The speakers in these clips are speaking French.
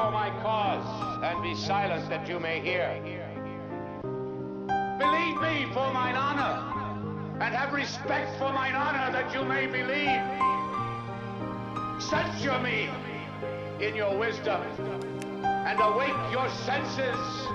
for my cause, and be silent that you may hear. Believe me for mine honor, and have respect for mine honor that you may believe. Censure me in your wisdom, and awake your senses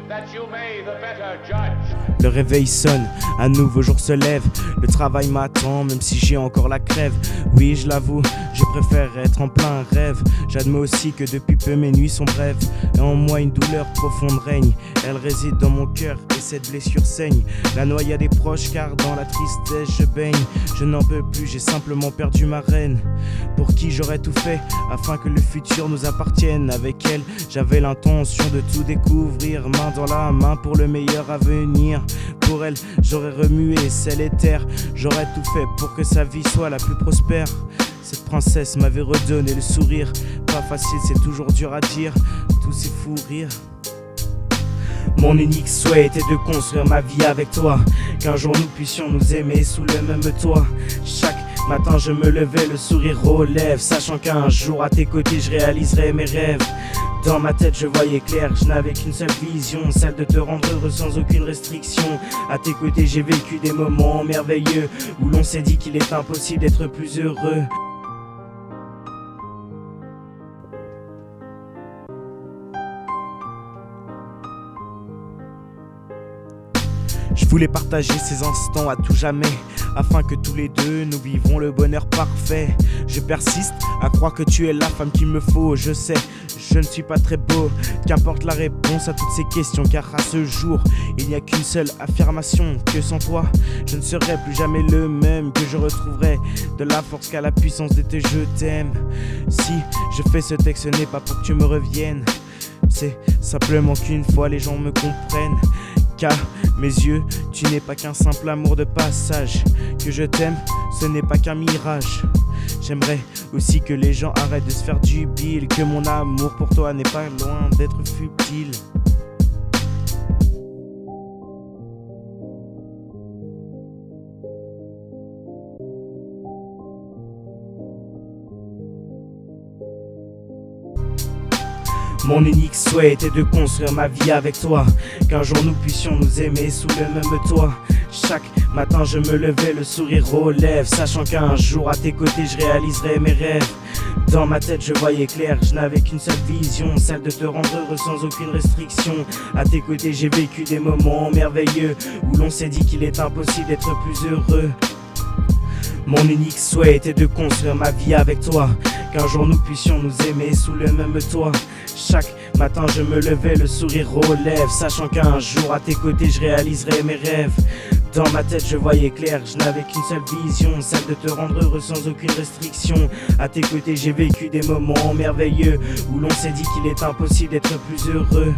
that you may the better judge. Le réveil sonne, un nouveau jour se lève. Le travail m'attend, même si j'ai encore la crève. Oui, je l'avoue, je préfère être en plein rêve. J'admets aussi que depuis peu mes nuits sont brèves. Et en moi une douleur profonde règne. Elle réside dans mon cœur et cette blessure saigne. La noyade est proche car dans la tristesse je baigne. Je n'en peux plus, j'ai simplement perdu ma reine. Pour qui j'aurais tout fait afin que le futur nous appartienne. Avec elle, j'avais l'intention de tout découvrir, main dans la main pour le meilleur avenir. Pour elle, j'aurais remué ciel et terre. J'aurais tout fait pour que sa vie soit la plus prospère. Cette princesse m'avait redonné le sourire. Pas facile, c'est toujours dur à dire. Tous ces fous rires. Mon unique souhait était de construire ma vie avec toi. Qu'un jour nous puissions nous aimer sous le même toit. Chaque matin je me levais, le sourire aux lèvres, sachant qu'un jour à tes côtés je réaliserai mes rêves. Dans ma tête je voyais clair, je n'avais qu'une seule vision, celle de te rendre heureux sans aucune restriction. À tes côtés j'ai vécu des moments merveilleux où l'on s'est dit qu'il est impossible d'être plus heureux. Je voulais partager ces instants à tout jamais, afin que tous les deux nous vivons le bonheur parfait. Je persiste à croire que tu es la femme qu'il me faut. Je sais, je ne suis pas très beau, qu'importe la réponse à toutes ces questions. Car à ce jour, il n'y a qu'une seule affirmation, que sans toi, je ne serai plus jamais le même. Que je retrouverai de la force qu'à la puissance de tes je t'aime. Si je fais ce texte, ce n'est pas pour que tu me reviennes. C'est simplement qu'une fois les gens me comprennent. Car mes yeux, tu n'es pas qu'un simple amour de passage. Que je t'aime, ce n'est pas qu'un mirage. J'aimerais aussi que les gens arrêtent de se faire du bile. Que mon amour pour toi n'est pas loin d'être futile. Mon unique souhait était de construire ma vie avec toi. Qu'un jour nous puissions nous aimer sous le même toit. Chaque matin je me levais, le sourire aux lèvres, sachant qu'un jour à tes côtés je réaliserai mes rêves. Dans ma tête je voyais clair, je n'avais qu'une seule vision, celle de te rendre heureux sans aucune restriction. À tes côtés j'ai vécu des moments merveilleux où l'on s'est dit qu'il est impossible d'être plus heureux. Mon unique souhait était de construire ma vie avec toi. Qu'un jour nous puissions nous aimer sous le même toit. Chaque matin je me levais, le sourire aux lèvres, sachant qu'un jour à tes côtés je réaliserai mes rêves. Dans ma tête je voyais clair, je n'avais qu'une seule vision, celle de te rendre heureux sans aucune restriction. À tes côtés j'ai vécu des moments merveilleux où l'on s'est dit qu'il est impossible d'être plus heureux.